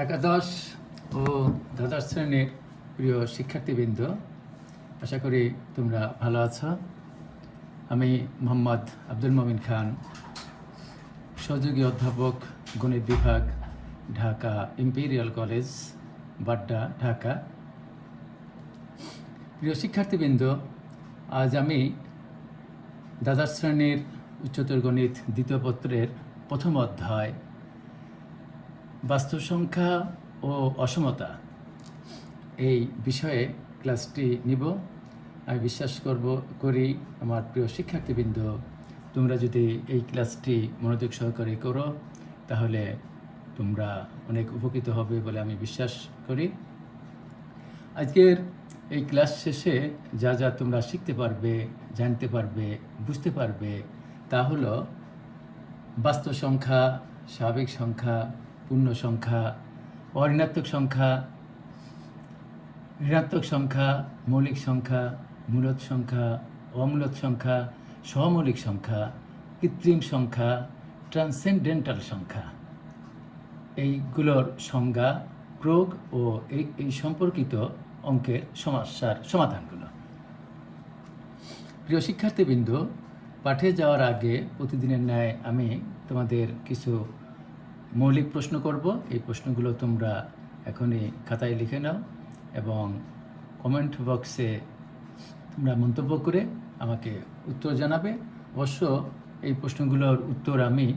একাদশ ও দ্বাদশ শ্রেণীর প্রিয় শিক্ষার্থীবৃন্দ, আশা করি তোমরা ভালো আছো। আমি মোহাম্মদ আব্দুল মমিন খান, সহযোগী অধ্যাপক, গণিত বিভাগ, ঢাকা ইম্পেরিয়াল কলেজ, বাড্ডা, ঢাকা। প্রিয় শিক্ষার্থীবৃন্দ, আজ আমি দ্বাদশ শ্রেণীর উচ্চতর গণিত দ্বিতীয় পত্রের প্রথম অধ্যায় বাস্তব সংখ্যা ও অসমতা এই বিষয়ে ক্লাসটি নিব। আমি বিশ্বাস করি আমার প্রিয় শিক্ষার্থীবৃন্দ, তোমরা যদি এই ক্লাসটি মনোযোগ সহকারে করো তাহলে তোমরা অনেক উপকৃত হবে বলে আমি বিশ্বাস করি। আজকের এই ক্লাস শেষে যা যা তোমরা শিখতে পারবে, জানতে পারবে, বুঝতে পারবে তা হলো বাস্তব সংখ্যা, স্বাভাবিক সংখ্যা, পূর্ণ সংখ্যা, অঋণাত্মক সংখ্যা, ঋণাত্মক সংখ্যা, মৌলিক সংখ্যা, মূলদ সংখ্যা, অমূলদ সংখ্যা, সহমৌলিক সংখ্যা, কৃত্রিম সংখ্যা, ট্রান্সেন্ডেন্টাল সংখ্যা, এইগুলোর সংজ্ঞা, প্রয়োগ ও এই সম্পর্কিত অঙ্কের সমস্যার সমাধানগুলো। প্রিয় শিক্ষার্থীবৃন্দ, পাঠে যাওয়ার আগে প্রতিদিনের ন্যায় আমি তোমাদের কিছু মৌলিক প্রশ্ন করব। এই প্রশ্নগুলো তোমরা এখনই খাতায় লিখে নাও এবং কমেন্ট বক্সে তোমরা মন্তব্য করে আমাকে উত্তর জানাবে। অবশ্য এই প্রশ্নগুলোর উত্তর আমি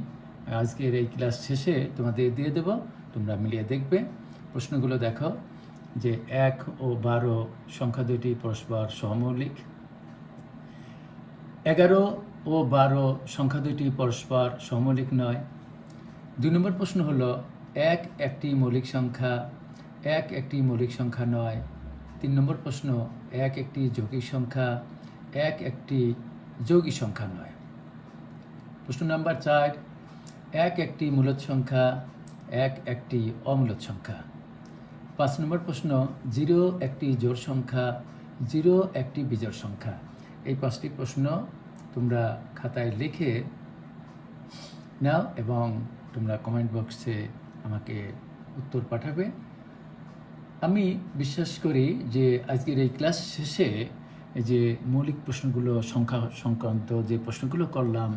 আজকের এই ক্লাস শেষে তোমাদের দিয়ে দেব, তোমরা মিলিয়ে দেখবে। প্রশ্নগুলো দেখো যে 1 ও 12 সংখ্যা দুটি পরস্পর সহমৌলিক। 11 ও 12 সংখ্যা দুটি পরস্পর সহমৌলিক নয়। 2 নম্বর প্রশ্ন হলো 1 একটি মৌলিক সংখ্যা, 1 একটি মৌলিক সংখ্যা নয়। 3 নম্বর প্রশ্ন 1 একটি যৌগিক সংখ্যা, 1 একটি যৌগিক সংখ্যা নয়। প্রশ্ন নাম্বার 4 1 একটি মূলদ সংখ্যা, 1 একটি অমূলদ সংখ্যা। 5 নম্বর প্রশ্ন 0 একটি জোড় সংখ্যা, 0 একটি বিজোড় সংখ্যা। এই 5টি প্রশ্ন তোমরা খাতায় লিখে নাও এবং তোমরা কমেন্ট বক্সে আমাকে উত্তর পাঠাবে। আমি বিশ্বাস করি যে আজকের এই ক্লাস শেষে যে মৌলিক প্রশ্নগুলো, সংখ্যা সংক্রান্ত যে প্রশ্নগুলো করলাম,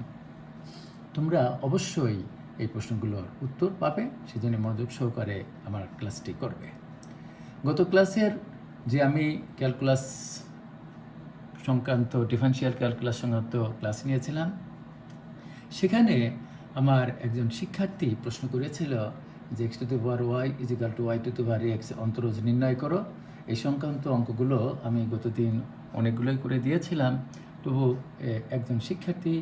তোমরা অবশ্যই এই প্রশ্নগুলোর উত্তর পাবে, সেজন্য মনোযোগ সহকারে আমার ক্লাসটি করবে। গত ক্লাসের যে আমি ক্যালকুলাস সংক্রান্ত, ডিফারেনশিয়াল ক্যালকুলাস সংক্রান্ত ক্লাস নিয়েছিলাম, সেখানে আমার একজন শিক্ষার্থী প্রশ্ন করেছিল যে x to the power y is equal two y to the power x অন্তরজ নির্ণয় করো। এই সংক্রান্ত অঙ্কগুলো আমি গতদিন অনেকগুলোই করে দিয়েছিলাম, তবু একজন শিক্ষার্থী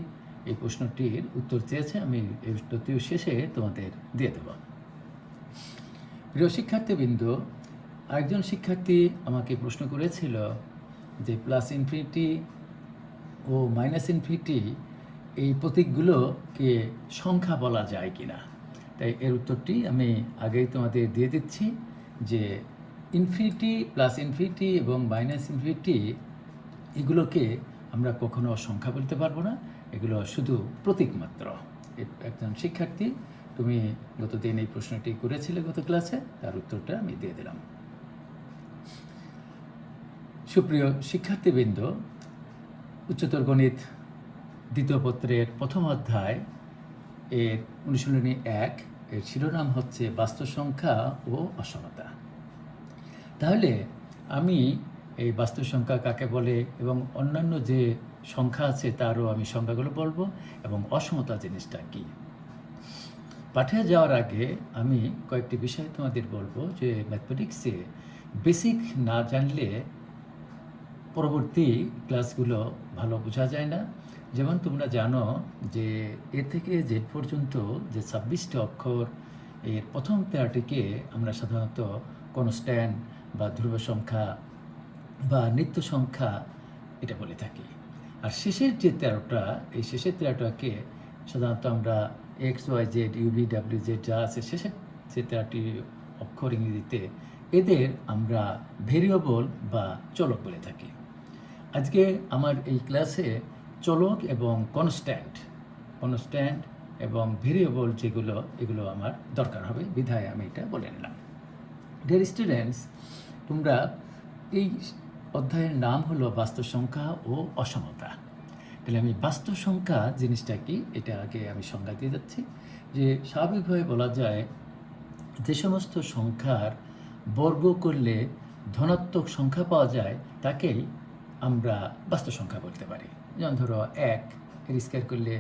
এই প্রশ্নটির উত্তর চেয়েছে। আমি এই উত্তরটিও শেষে তোমাদের দিয়ে দেব। প্রিয় শিক্ষার্থীবৃন্দ, আরেকজন শিক্ষার্থী আমাকে প্রশ্ন করেছিল যে প্লাস ইনফিনিটি ও মাইনাস ইনফিনিটি এই প্রতীকগুলোকে সংখ্যা বলা যায় কি না। তাই এর উত্তরটি আমি আগেই তোমাদের দিয়ে দিচ্ছি যে ইনফিনিটি, প্লাস ইনফিনিটি এবং মাইনাস ইনফিনিটি এগুলোকে আমরা কখনো সংখ্যা বলতে পারবো না, এগুলো শুধু প্রতীক মাত্র। একজন শিক্ষার্থী, তুমি গতদিন এই প্রশ্নটি করেছিলে গত ক্লাসে, তার উত্তরটা আমি দিয়ে দিলাম। সুপ্রিয় শিক্ষার্থীবৃন্দ, উচ্চতর গণিত দ্বিতীয় পত্রের প্রথম অধ্যায় এর অনুশীলনী 1 এর শিরোনাম হচ্ছে বাস্তব সংখ্যা ও অসমতা। তাহলে আমি এই বাস্তব সংখ্যা কাকে বলে এবং অন্যান্য যে সংখ্যা আছে তারও আমি সংখ্যাগুলো বলবো এবং অসমতা জিনিসটা কি। পাঠে যাওয়ার আগে আমি কয়েকটি বিষয় তোমাদের বলবো যে ম্যাথমেটিক্সে বেসিক না জানলে পরবর্তী ক্লাসগুলো ভালো বোঝা যায় না। যেমন তোমরা জানো যে এ থেকে জেড পর্যন্ত যে 26টি অক্ষর, এর প্রথম 13টিকে আমরা সাধারণত কনস্ট্যান্ট বা ধ্রুব সংখ্যা বা নিত্য সংখ্যা এটা বলে থাকি। আর শেষের যে 13টা, এই শেষের 13টাকে সাধারণত আমরা X, Y, Z, U V, W, Z যা আছে শেষের যে 13টি অক্ষর ইংরেজিতে, এদের আমরা ভেরিয়েবল বা চলক বলে থাকি। আজকে আমার এই ক্লাসে চলক এবং কনস্ট্যান্ট এবং ভেরিয়েবল যেগুলো, এগুলো আমার দরকার হবে, বিধায় আমি এটা বলে নিলাম। ডিয়ার স্টুডেন্টস, তোমরা এই অধ্যায়ের নাম হলো বাস্তব সংখ্যা ও অসমতা। তাহলে আমি বাস্তব সংখ্যা জিনিসটা কি এটা আগে আমি সংজ্ঞা দিয়ে যাচ্ছি। যে স্বাভাবিকভাবে বলা যায় যে সমস্ত সংখ্যার বর্গ করলে ধনাত্মক সংখ্যা পাওয়া যায় তাকেই আমরা বাস্তব সংখ্যা বলতে পারি। যেমন ধরো 1 এর স্কোয়ার করলে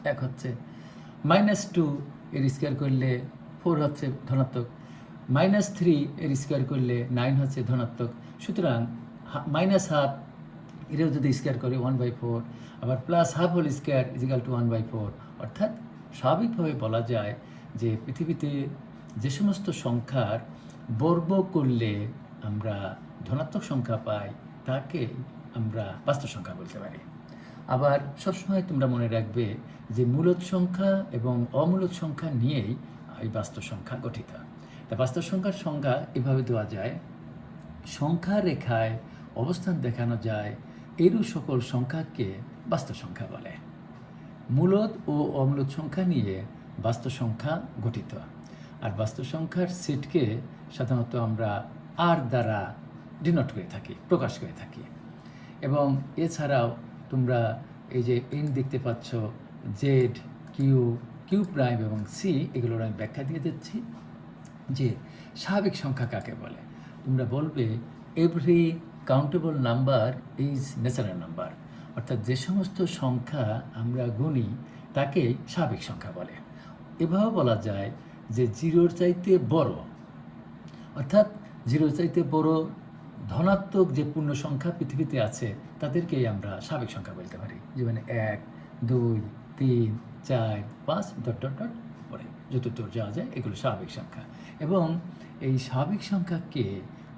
1 হচ্ছে, -2 এর স্কোয়ার করলে 4 হচ্ছে ধনাত্মক, -3 এর স্কোয়ার করলে 9 হচ্ছে ধনাত্মক। সুতরাং -12 এরও যদি স্কোয়ার করে 1/4, আবার +12 হোল স্কোয়ার ইজিক্যাল টু 1/4। অর্থাৎ স্বাভাবিকভাবে বলা যায় যে পৃথিবীতে যে সমস্ত সংখ্যার বর্গ করলে আমরা ধনাত্মক সংখ্যা পাই তাকে আমরা বাস্তব সংখ্যা বলতে পারি। আবার সবসময় তোমরা মনে রাখবে যে মূলদ সংখ্যা এবং অমূলদ সংখ্যা নিয়েই এই বাস্তব সংখ্যা গঠিত। তা বাস্তব সংখ্যার সংজ্ঞা এভাবে দেওয়া যায়: সংখ্যা রেখায় অবস্থান দেখানো যায় এরূপ সকল সংখ্যাকে বাস্তব সংখ্যা বলে। মূলদ ও অমূলদ সংখ্যা নিয়ে বাস্তব সংখ্যা গঠিত। আর বাস্তব সংখ্যার সেটকে সাধারণত আমরা আর দ্বারা ডিনোট করে থাকি, প্রকাশ করে থাকি। এবং এছাড়াও তোমরা এই যে এন দেখতে পাচ্ছ, জেড, কিউ প্রাইম এবং সি, এগুলোর আমি ব্যাখ্যা দিয়ে দিচ্ছি। যে স্বাভাবিক সংখ্যা কাকে বলে? তোমরা বলবে every countable number is natural number. অর্থাৎ যে সমস্ত সংখ্যা আমরা গুনি তাকে স্বাভাবিক সংখ্যা বলে। এভাবে বলা যায় যে 0-র চাইতে বড়, অর্থাৎ 0-র চাইতে বড় ধনাত্মক যে পূর্ণ সংখ্যা পৃথিবীতে আছে তাদেরকেই আমরা স্বাভাবিক সংখ্যা বলতে পারি। যেমন 1, 2, 3, 4, 5 ডট ডট ডট পরে যত দূর যাওয়া যায় এগুলো স্বাভাবিক সংখ্যা। এবং এই স্বাভাবিক সংখ্যাকে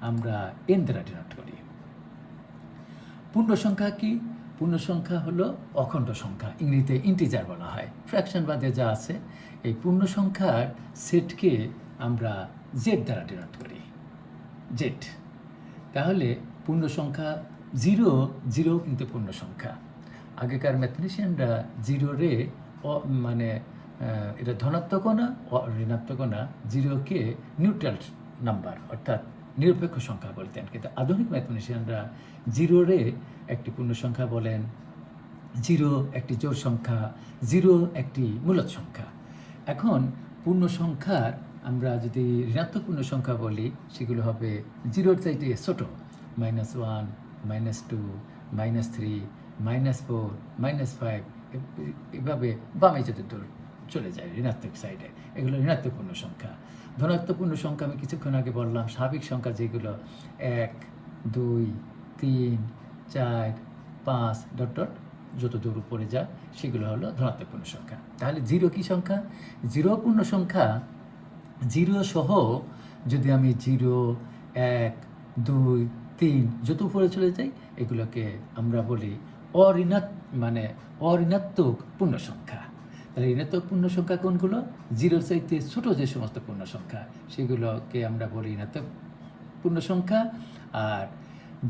আমরা এন দ্বারা ডিনোট করি। পূর্ণ সংখ্যা কি? পূর্ণ সংখ্যা হলো অখণ্ড সংখ্যা, ইংরেজিতে ইন্টিজার বলা হয়। ফ্র্যাকশন বাদে যা আছে এই পূর্ণ সংখ্যার সেটকে আমরা জেড দ্বারা ডিনোট করি, জেড। তাহলে পূর্ণ সংখ্যা 0 কিন্তু পূর্ণ সংখ্যা। আগেকার ম্যাথমেটিশিয়ানরা 0-রে মানে এটা ধনাত্মকও না ঋণাত্মকও না, 0-কে নিউট্রাল নাম্বার অর্থাৎ নিরপেক্ষ সংখ্যা বলতেন। কিন্তু আধুনিক ম্যাথমেটিশিয়ানরা 0-রে একটি পূর্ণ সংখ্যা বলেন, 0 একটি জোড় সংখ্যা, 0 একটি মূলদ সংখ্যা। এখন পূর্ণ সংখ্যার আমরা যদি ঋণাত্মক পূর্ণ সংখ্যা বলি সেগুলো হবে 0-র চাইতে ছোট, -1, -2, -3, -4, -5, এভাবে বামে যদি দূর চলে যায় ঋণাত্মক সাইডে, এগুলো ঋণাত্মক পূর্ণ সংখ্যা। ধনাত্মক পূর্ণ সংখ্যা আমি কিছুক্ষণ আগে বললাম স্বাভাবিক সংখ্যা যেগুলো 1, 2, 3, 4, 5 ডট ডট যত দূর উপরে যায় সেগুলো হলো ধনাত্মক পূর্ণ সংখ্যা। তাহলে 0 কি সংখ্যা? 0 পূর্ণ সংখ্যা। 0 সহ যদি আমি 0, 1, 2, 3 যত উপরে চলে যাই এগুলোকে আমরা বলি অঋণাত্মক পূর্ণ সংখ্যা। তাহলে ঋণাত্মক পূর্ণ সংখ্যা কোনগুলো? 0-র চাইতে ছোট যে সমস্ত পূর্ণ সংখ্যা সেগুলোকে আমরা বলি ঋণাত্মক পূর্ণ সংখ্যা। আর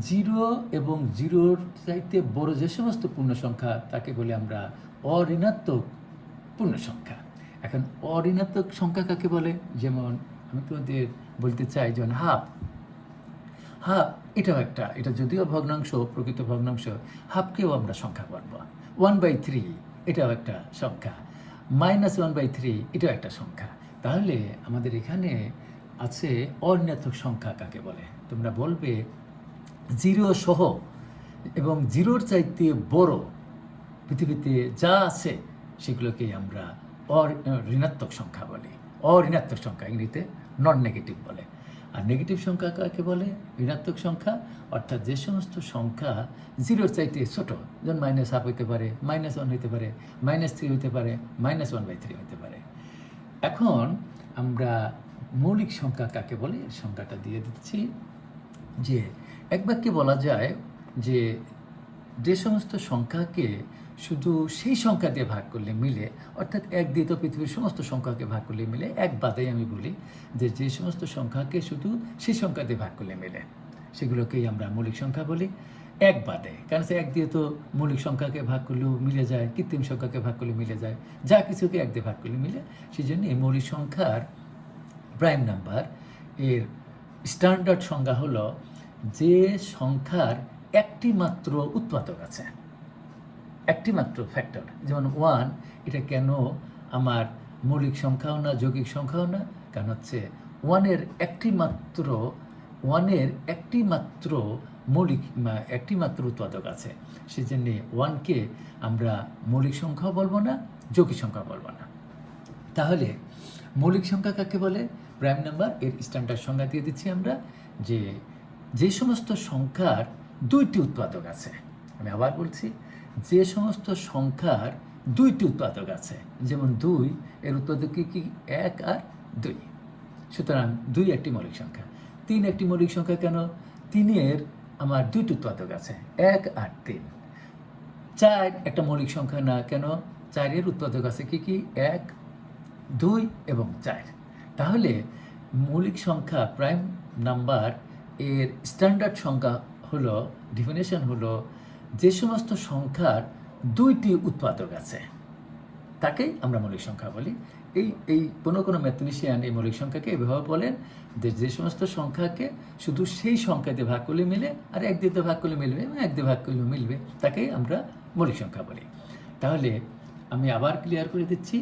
0 এবং 0-র চাইতে বড় যে সমস্ত পূর্ণ সংখ্যা তাকে বলি আমরা অঋণাত্মক পূর্ণ সংখ্যা। এখন অঋণাত্মক সংখ্যা কাকে বলে? যেমন আমি তোমাদের বলতে চাই যেমন হাফ এটাও একটা, এটা যদিও ভগ্নাংশ, প্রকৃত ভগ্নাংশ, হাফকেও আমরা সংখ্যা বলবো। 1/3 এটাও একটা সংখ্যা, -1/3 এটাও একটা সংখ্যা। তাহলে আমাদের এখানে আছে অঋণাত্মক সংখ্যা কাকে বলে? তোমরা বলবে 0 সহ এবং 0-র চাইতে বড় পৃথিবীতে যা আছে সেগুলোকেই আমরা ঋণাত্মক সংখ্যা বলি। অঋণাত্মক সংখ্যা ইংরেজিতে নন নেগেটিভ বলে। আর নেগেটিভ সংখ্যা কাকে বলে? ঋণাত্মক সংখ্যা। অর্থাৎ যে সমস্ত সংখ্যা 0-র চাইতে ছোট, যেমন -1/2 হতে পারে, -1 হতে পারে, -3 হতে পারে, -1/3 হতে পারে। এখন আমরা মৌলিক সংখ্যা কাকে বলে এর সংখ্যাটা দিয়ে দিচ্ছি। যে এক বাক্যে বলা যায় যে যে সমস্ত সংখ্যাকে শুধু সেই সংখ্যা দিয়ে ভাগ করলে মিলে, অর্থাৎ 1 দিয়ে তো পৃথিবীর সমস্ত সংখ্যাকে ভাগ করলে মিলে, 1 বাদে আমি বলি যে যে সমস্ত সংখ্যাকে শুধু সেই সংখ্যা দিয়ে ভাগ করলে মিলে সেগুলোকেই আমরা মৌলিক সংখ্যা বলি। 1 বাদে, কারণ সে 1 দিয়ে তো মৌলিক সংখ্যাকে ভাগ করলেও মিলে যায়, কৃত্রিম সংখ্যাকে ভাগ করলে মিলে যায়, যা কিছুকে 1 দিয়ে ভাগ করলে মিলে। সেই জন্য এই মৌলিক সংখ্যার প্রাইম নাম্বার এর স্ট্যান্ডার্ড সংজ্ঞা হলো যে সংখ্যার একটি মাত্র উৎপাদক আছে, একটি মাত্র ফ্যাক্টর। যেমন 1, এটা কেন আমার মৌলিক সংখ্যাও না, যৌগিক সংখ্যাও না? কারণ হচ্ছে 1-এর একটি মাত্র একটি মাত্র উৎপাদক আছে। সেজন্য 1-কে আমরা মৌলিক সংখ্যা বলবো না, যৌগিক সংখ্যা বলবো না। তাহলে মৌলিক সংখ্যা কাকে বলে? Prime number. এর স্ট্যান্ডার্ড সংজ্ঞা দিয়ে দিচ্ছি আমরা, যে সমস্ত সংখ্যার 2টি উৎপাদক আছে। আমি আবার বলছি, যে সমস্ত সংখ্যার 2টি উৎপাদক আছে। যেমন 2, এর উৎপাদক কি 1 আর 2, সুতরাং 2 একটি মৌলিক সংখ্যা। 3 একটি মৌলিক সংখ্যা কেন? 3-এর আমার 2টি উৎপাদক আছে, 1 আর 3। 4 একটা মৌলিক সংখ্যা না, কেন? 4-এর উৎপাদক আছে কি 1, 2 এবং 4। তাহলে মৌলিক সংখ্যা প্রাইম নাম্বার এর স্ট্যান্ডার্ড সংখ্যা হলো, ডিফিনেশন হলো, যে সমস্ত সংখ্যার 2টি উৎপাদক আছে তাকেই আমরা মৌলিক সংখ্যা বলি। এই কোনো ম্যাথমেটিশিয়ান এই মৌলিক সংখ্যাকে এভাবে বলেন যে সমস্ত সংখ্যাকে শুধু সেই সংখ্যা দিয়ে ভাগ করলে মিলে, আর 1 দিয়ে ভাগ করলে মিলবে, এবং 1 দিয়ে ভাগ করলে মিলবে, তাকেই আমরা মৌলিক সংখ্যা বলি। তাহলে আমি আবার ক্লিয়ার করে দিচ্ছি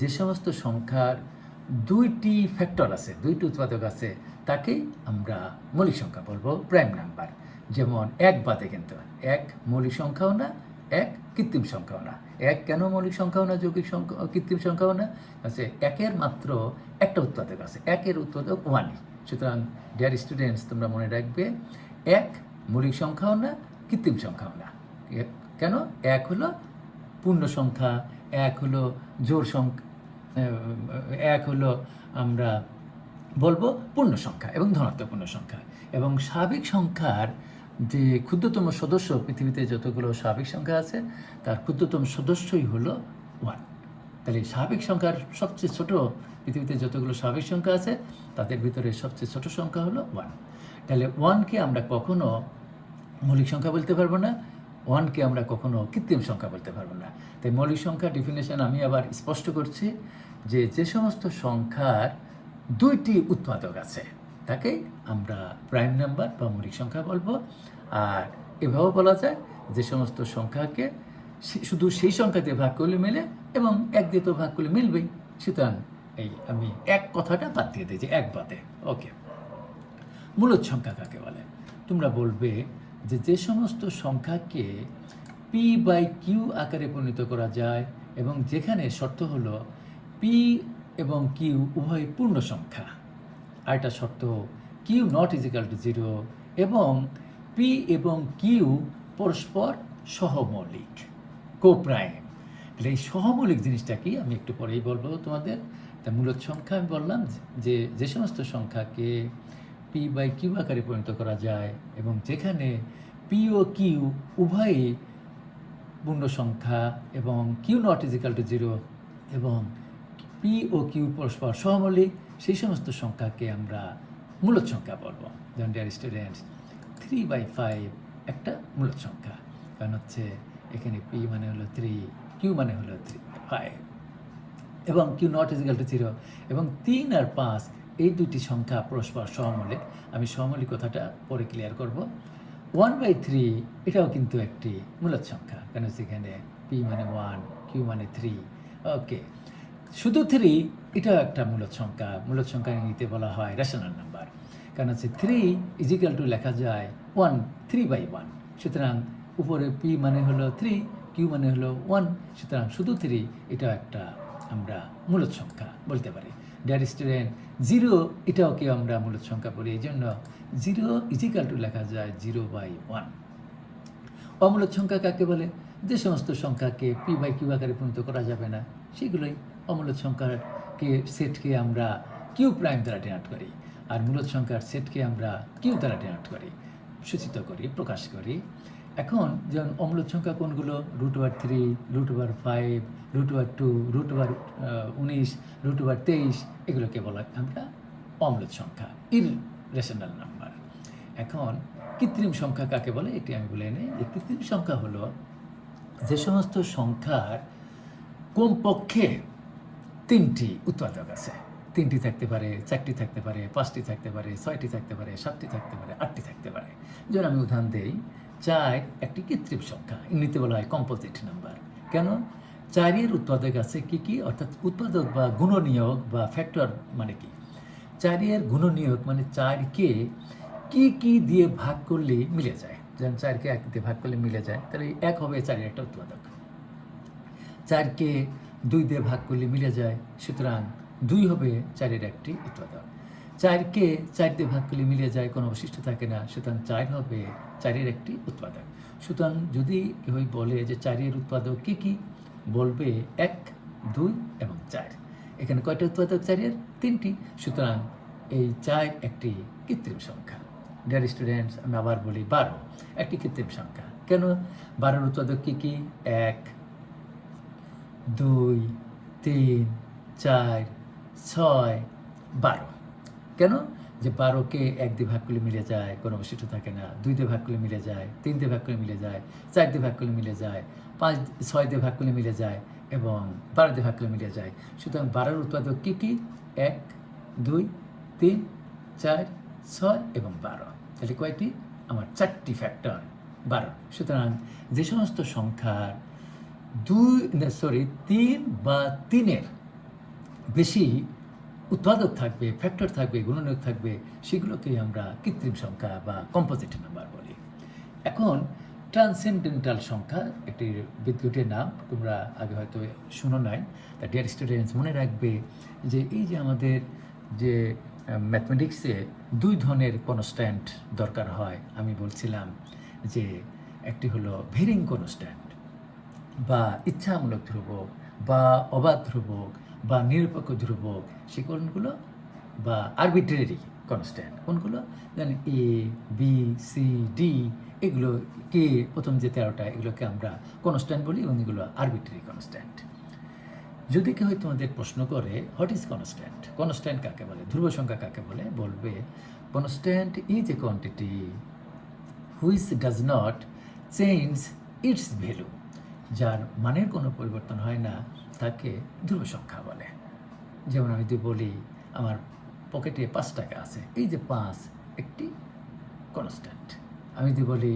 যে সমস্ত সংখ্যার 2টি ফ্যাক্টর আছে, 2টি উৎপাদক আছে, তাকেই আমরা মৌলিক সংখ্যা বলবো, প্রাইম নাম্বার। যেমন 1 বাদে, কিন্তু 1 মৌলিক সংখ্যাও না, 1 কৃত্রিম সংখ্যাও না। 1 কেন মৌলিক সংখ্যাও না, যৌগিক সংখ্যা, কৃত্রিম সংখ্যাও না? আছে 1-এর মাত্র একটা উৎপাদক আছে, 1-এর উৎপাদক 1-ই। সুতরাং ডিয়ার স্টুডেন্টস, তোমরা মনে রাখবে, 1 মৌলিক সংখ্যাও না, কৃত্রিম সংখ্যাও না। কেন? 1 হলো পূর্ণ সংখ্যা, 1 হলো জোড় সংখ্যা, 1 হলো আমরা বলবো পূর্ণ সংখ্যা এবং ধনাত্মক পূর্ণ সংখ্যা। এবং স্বাভাবিক সংখ্যার যে ক্ষুদ্রতম সদস্য, পৃথিবীতে যতগুলো স্বাভাবিক সংখ্যা আছে তার ক্ষুদ্রতম সদস্যই হলো 1। তাহলে স্বাভাবিক সংখ্যার সবচেয়ে ছোট, পৃথিবীতে যতগুলো স্বাভাবিক সংখ্যা আছে তাদের ভিতরে সবচেয়ে ছোট সংখ্যা হলো 1। তাহলে 1-কে আমরা কখনো মৌলিক সংখ্যা বলতে পারবো না, 1-কে আমরা কখনো কৃত্রিম সংখ্যা বলতে পারবো না। তাই মৌলিক সংখ্যার ডিফিনেশন আমি আবার স্পষ্ট করছি, যে সমস্ত সংখ্যার 2টি উৎপাদক আছে তাকেই আমরা প্রাইম নাম্বার বা মৌলিক সংখ্যা বলবো। আর এভাবেও বলা যায়, যে সমস্ত সংখ্যাকে শুধু সেই সংখ্যা দিয়ে ভাগ করলে মেলে, এবং 1 দিয়ে তো ভাগ করলে মিলবেই। সুতরাং আমি 1 কথাটা বাদ দিয়ে দিই, যে 1 বাদে। ওকে, মূলদ সংখ্যা কাকে বলে? তোমরা বলবে যে সমস্ত সংখ্যাকে p/q আকারে পরিণত করা যায়, এবং যেখানে শর্ত হলো p এবং q উভয় পূর্ণ সংখ্যা, আর একটা শর্ত q not equal to 0, এবং p এবং q পরস্পর সহমৌলিক, কোপ্রাইম। তাহলে এই সহমৌলিক জিনিসটা কি আমি একটু পরেই বলবো তোমাদের। তা মূলদ সংখ্যা আমি বললাম যে সমস্ত সংখ্যাকে p/q আকারে পরিণত করা যায়, এবং যেখানে p ও q উভয়ই পূর্ণ সংখ্যা, এবং q not equal to 0, এবং p ও q পরস্পর সহমৌলিক, সেই সমস্ত সংখ্যাকে আমরা মূলদ সংখ্যা বলবো। যেমন ডিয়ার স্টুডেন্টস, 3/5 একটা মূলদ সংখ্যা, কারণ হচ্ছে এখানে p মানে হলো 3, q মানে হলো 5, এবং q not equal to 0, এবং 3 আর 5 এই 2টি সংখ্যা পরস্পর সহমৌলিক। আমি সহমৌলিক কথাটা পরে ক্লিয়ার করব। 1/3 এটাও কিন্তু একটি মূলদ সংখ্যা, কারণ সেখানে p মানে 1, q মানে 3। ওকে, শুধু 3 এটাও একটা মূলদ সংখ্যা। মূলদ সংখ্যা নিতে বলা হয় রেশনাল নাম্বার, কারণ হচ্ছে 3 ইজিক্যাল টু লেখা যায় 1, 3/1। সুতরাং উপরে p মানে হলো 3, q মানে হলো 1, সুতরাং শুধু 3 এটাও একটা আমরা মূলদ সংখ্যা বলতে পারি। ডিয়ার স্টুডেন্ট, 0 এটাওকে আমরা মূলদ সংখ্যা বলি, এই জন্য 0 ইজিক্যাল টু লেখা যায় 0/1। অমূলদ সংখ্যা কাকে বলে? যে সমস্ত সংখ্যাকে p/q আকারে পরিণত করা যাবে না, সেগুলোই অমূলদ সংখ্যার সেটকে আমরা q প্রাইম দ্বারা ডিনোট করি, আর মূলদ সংখ্যার সেটকে আমরা q দ্বারা ডিনোট করি, সূচিত করি, প্রকাশ করি। এখন যেমন অমূলদ সংখ্যা কোনগুলো? √3, √5, √2, √19, √23, এগুলোকে বলা আমরা অমূলদ সংখ্যা, ইররেশনাল নাম্বার। এখন কৃত্রিম সংখ্যা কাকে বলে এটি আমি বলে নিই। যে কৃত্রিম সংখ্যা হলো যে সমস্ত সংখ্যার কমপক্ষে 3টি উৎপাদক আছে, 3টি থাকতে পারে, 4টি থাকতে পারে, 5টি থাকতে পারে, 6টি থাকতে পারে, 7টি থাকতে পারে, 8টি থাকতে পারে। যেমন আমি উদাহরণ দেই, 4 একটি কৃত্রিম সংখ্যা, এমনিতে বলা হয় কম্পোজিট নাম্বার। কেন? 4-এর উৎপাদক আছে কি কি, অর্থাৎ উৎপাদক বা গুণনীয়ক বা ফ্যাক্টর মানে কি? 4-এর গুণনীয়ক মানে 4কে কি দিয়ে ভাগ করলে মিলে যায়। যেমন 4কে 1 দিয়ে ভাগ করলে মিলে যায়, তাহলে 1 হবে 4-এর একটা উৎপাদক। 4কে 2 দিয়ে ভাগ করলে মিলে যায়, সুতরাং 2 হবে 4-এর একটি উৎপাদক। 4কে 4 দিয়ে ভাগ করলে মিলে যায়, কোনো অবশিষ্ট থাকে না, সুতরাং 4 হবে 4-এর একটি উৎপাদক। সুতরাং যদি কেউ বলে যে 4-এর উৎপাদক কি বলবে 1, 2 এবং 4। এখানে কয়টা উৎপাদক 4-এর? 3টি। সুতরাং এই 4 একটি কৃত্রিম সংখ্যা। ডিয়ার স্টুডেন্টস, আমি আবার বলি 12 একটি কৃত্রিম সংখ্যা। কেন? 12-এর উৎপাদক কি? 1, 2, 3, 4, 6, 12। কেন? যে 12কে 1 দিয়ে ভাগ করলে মিলে যায়, কোনো অবশিষ্ট থাকে না, 2 দিয়ে ভাগ করলে মিলে যায়, 3 দিয়ে ভাগ করলে মিলে যায়, 4 দিয়ে ভাগ করলে মিলে যায়, 6 দিয়ে ভাগ করলে মিলে যায় এবং 12 দিয়ে ভাগ করলে মিলে যায়। সুতরাং 12-এর উৎপাদক কি? 1, 2, 3, 4, 6 এবং 12। তাহলে কয়টি? আমার 4টি ফ্যাক্টর 12। সুতরাং যে সমস্ত সংখ্যার 3 বা 3-এর বেশি উৎপাদক থাকবে, ফ্যাক্টর থাকবে, গুণনীয়ক থাকবে, সেগুলোকে আমরা কৃত্রিম সংখ্যা বা কম্পোজিট নাম্বার বলি। এখন ট্রান্সেন্ডেন্টাল সংখ্যা একটি বিদ্যুতের নাম, তোমরা আগে হয়তো শুনো নাই। তা ডিয়ার স্টুডেন্টস, মনে রাখবে যে এই যে আমাদের যে ম্যাথমেটিক্সে 2 ধরনের কনস্ট্যান্ট দরকার হয়। আমি বলছিলাম যে একটি হলো ভেরিং কনস্ট্যান্ট বা ইচ্ছামূলক ধ্রুবক বা অবাধ ধ্রুবক বা নিরপেক্ষ ধ্রুবক, সেগুলো বা আরবিট্রারি কনস্ট্যান্ট। কোনগুলো? যেমন A, B, C, D, এগুলো কে প্রথম যে 13টা, এগুলোকে আমরা কনস্ট্যান্ট বলি এবং এগুলো আরবিট্রারি কনস্ট্যান্ট। যদি কেউ তোমাদের প্রশ্ন করে হোয়াট ইজ কনস্ট্যান্ট, কনস্ট্যান্ট কাকে বলে, ধ্রুব সংখ্যা কাকে বলে, বলবে constant is a quantity which does not change it's value, যার মানের কোনো পরিবর্তন হয় না, তাকে ধ্রুব সংখ্যা বলে। যেমন আমি যদি বলি আমার পকেটে 5 টাকা আছে, এই যে 5 একটি কনস্ট্যান্ট। আমি যদি বলি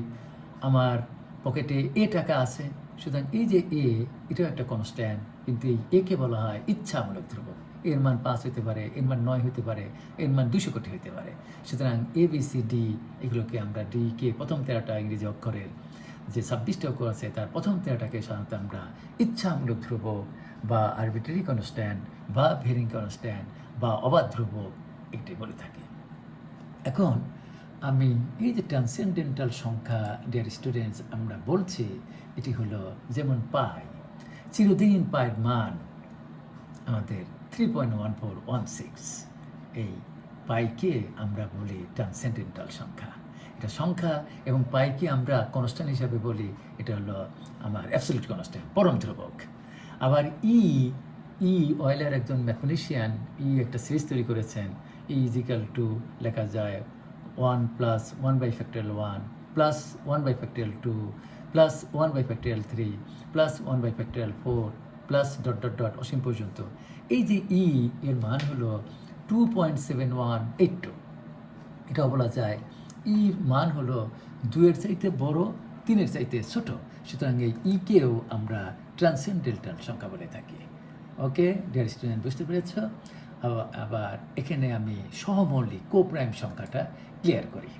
আমার পকেটে এ টাকা আছে, সুতরাং এই যে এটাও একটা কনস্ট্যান্ট, কিন্তু এই একে বলা হয় ইচ্ছামূলক ধ্রুবক। এর মান 5 হতে পারে, এর মান 9 হতে পারে, এর মান 200 কোটি হতে পারে। সুতরাং ABCD এগুলোকে আমরা কে প্রথম 13টা ইংরেজি অক্ষরের যে 26টা অক্ষর আছে তার প্রথম 13টাকে সাধারণত আমরা ইচ্ছামূলক ধ্রুবক বা আরবিট্রারি কনস্ট্যান্ট বা ভেরিং কনস্ট্যান্ট বা অবাধ ধ্রুবক এটি বলে থাকি। এখন আমি এই যে ট্রান্সেন্ডেন্টাল সংখ্যা ডিয়ার স্টুডেন্টস আমরা বলছি, এটি হলো যেমন পাই। চিরদিন পায়ের মান আমাদের 3.1416। এই পাইকে আমরা বলি ট্রান্সেন্ডেন্টাল সংখ্যা। এটা সংখ্যা এবং পাইকে আমরা কনস্ট্যান্ট হিসাবে বলি, এটা হলো আমার অ্যাবসলিউট কনস্ট্যান্ট, পরম ধ্রুবক। আবার অয়েলার একজন ম্যাথমেটিশিয়ান একটা সিরিজ তৈরি করেছেন, = লেখা যায় 1 + 1/1 প্লাস 1/2 প্লাস 1/3 প্লাস 1/4 প্লাস ... অসীম পর্যন্ত। এই যে এর মান হলো 2.7182। এটাও বলা যায় মান হলো 2-এর চাইতে বড়, 3-এর চাইতে ছোট। সুতরাং এই কেও আমরা ট্রান্সেন্ডেন্টাল সংখ্যা বলে থাকি। ওকে ডিয়ার স্টুডেন্ট, বুঝতে পেরেছ? আবার এখানে আমি সহমৌলিক কোপ্রাইম সংখ্যাটা ক্লিয়ার করি।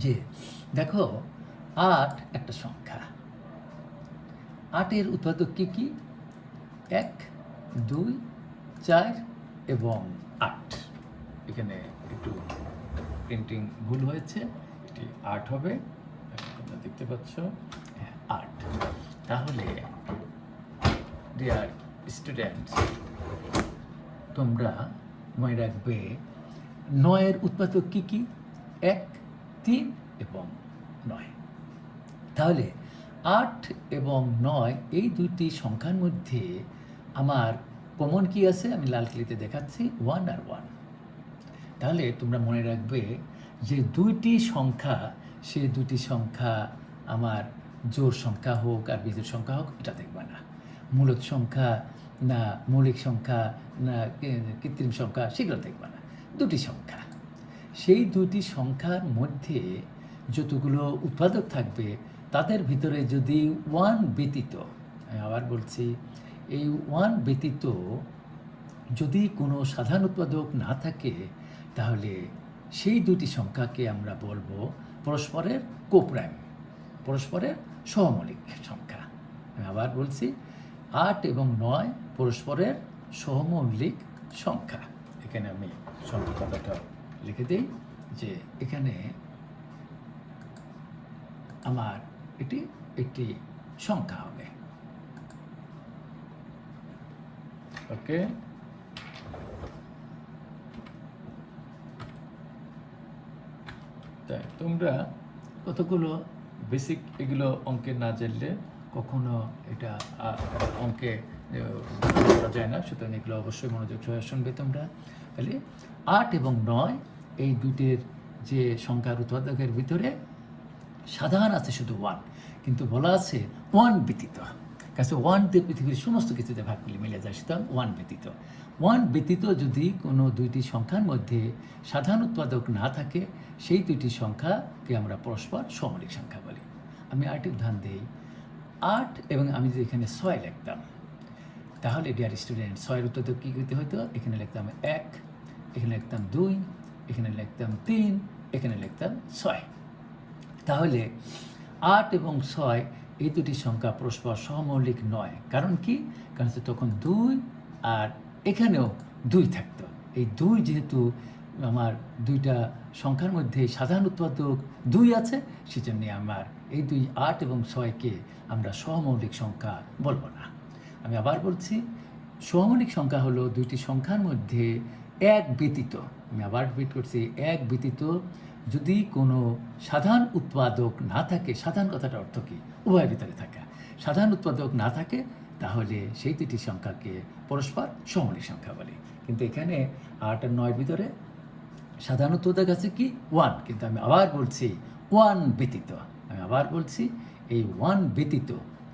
যে দেখো 8 একটা সংখ্যা, 8-এর উৎপাদক কি? 1, 2, 4 এবং 8। এখানে একটু প্রিন্টিং ভুল হয়েছে, এটি 8 হবে, তোমরা দেখতে পাচ্ছ, হ্যাঁ 8। তাহলে ডিয়ার স্টুডেন্টস, তোমরা মনে রাখবে 9-এর উৎপাদক কি? 1, 3 এবং 9। তাহলে 8 এবং 9 এই দুইটি সংখ্যার মধ্যে আমার কমন কি আছে? আমি লাল কালিতে দেখাচ্ছি 1 আর 1। তাহলে তোমরা মনে রাখবে যে দুইটি সংখ্যা, সে দুটি সংখ্যা আমার জোড় সংখ্যা হোক আর বিজোড় সংখ্যা হোক, এটা দেখবে না। মূলত সংখ্যা না মৌলিক সংখ্যা, না কৃত্রিম সংখ্যা, সেগুলো দেখবে না। দুটি সংখ্যা, সেই দুটি সংখ্যার মধ্যে যতগুলো উৎপাদক থাকবে তাদের ভিতরে যদি ওয়ান ব্যতীত, আমি আবার বলছি, এই ওয়ান ব্যতীত যদি কোনো সাধারণ উৎপাদক না থাকে, তাহলে সেই দুটি সংখ্যাকে আমরা বলবো পরস্পরের কোপ্রাইম, পরস্পরের সহমৌলিক সংখ্যা। আমি আবার বলছি, 8 এবং 9 পরস্পরের সহমৌলিক সংখ্যা। এখানে আমি সংখ্যা কথাটা লিখে দিই যে এখানে আমার এটি একটি সংখ্যা হবে। ওকে, তাই তোমরা কতগুলো বেসিক এগুলো অঙ্কে না জানলে কখনো এটা অঙ্কে করা যায় না, সুতরাং এগুলো অবশ্যই মনোযোগ সহকারে শুনবে তোমরা। তাহলে 8 এবং 9 এই দুটির যে সংখ্যার উৎপাদকের ভিতরে সাধারণ আছে শুধু 1, কিন্তু বলা আছে 1 ব্যতীত। কাছে 1 দিয়ে পৃথিবীর সমস্ত কিছুতে ভাগ করলে মিলে যায়, সুতরাং 1 ব্যতীত। 1 ব্যতীত যদি কোনো দুইটি সংখ্যার মধ্যে সাধারণ উৎপাদক না থাকে, সেই দুইটি সংখ্যাকে আমরা পরস্পর সহমৌলিক সংখ্যা বলি। আমি আরেকটি উদাহরণ দিই, 8 এবং আমি যদি এখানে 6 লিখতাম, তাহলে ডিয়ার স্টুডেন্ট 6-এর উৎপাদক কী করতে হতো? এখানে লিখতাম 1, এখানে লিখতাম 2, এখানে লিখতাম 3, এখানে লিখতাম 6। তাহলে 8 এবং 6 এই দুটি সংখ্যা পরস্পর সহমৌলিক নয়। কারণ কি? কারণ হচ্ছে তখন 2 আর এখানেও 2 থাকতো। এই 2 যেহেতু আমার দুইটা সংখ্যার মধ্যে সাধারণ উৎপাদক 2 আছে, সেজন্য আমার এই 2, 8 এবং 6কে আমরা সহমৌলিক সংখ্যা বলবো না। আমি আবার বলছি, সহমৌলিক সংখ্যা হলো দুইটি সংখ্যার মধ্যে এক ব্যতীত, আমি আবার রিপিট করছি, এক ব্যতীত যদি কোনো সাধারণ উৎপাদক না থাকে। সাধারণ কথাটা অর্থ কী? উভয়ের ভিতরে থাকা। সাধারণ উৎপাদক না থাকে, তাহলে সেই দুটি সংখ্যাকে পরস্পর সহমৌলিক সংখ্যা বলে। কিন্তু এখানে 8 আর 9-এর ভিতরে সাধারণ উৎপাদক আছে কি? 1। কিন্তু আমি আবার বলছি 1 ব্যতীত। আমি আবার বলছি, এই 1 ব্যতীত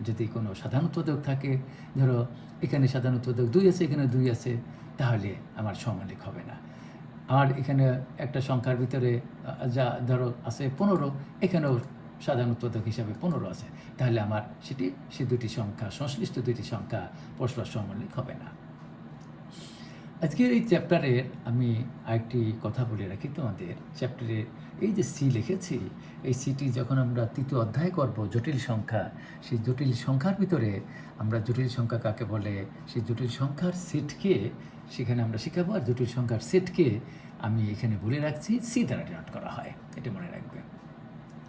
যদি কোনো সাধারণ উৎপাদক থাকে, ধরো এখানে সাধারণ উৎপাদক 2 আছে, এখানে 2 আছে, তাহলে আমার সহমৌলিক হবে না। আর এখানে একটা সংখ্যার ভিতরে যা ধরো আছে 15, এখানেও সাধারণ উৎপাদক হিসাবে 15 আছে, তাহলে আমার সে দুটি সংখ্যা, সংশ্লিষ্ট দুটি সংখ্যা পরস্পর সহমৌলিক হবে না। আজকের এই চ্যাপ্টারের আমি আরেকটি কথা বলে রাখি তোমাদের। চ্যাপ্টারের এই যে সি লিখেছি, এই সিটি যখন আমরা 3য় অধ্যায় করব, জটিল সংখ্যা, সেই জটিল সংখ্যার ভিতরে আমরা জটিল সংখ্যা কাকে বলে, সেই জটিল সংখ্যার সেটকে সেখানে আমরা শেখাবো। আর জটিল সংখ্যার সেটকে আমি এখানে বলে রাখছি সি দ্বারা ডিনোট করা হয়, এটা মনে রাখবে।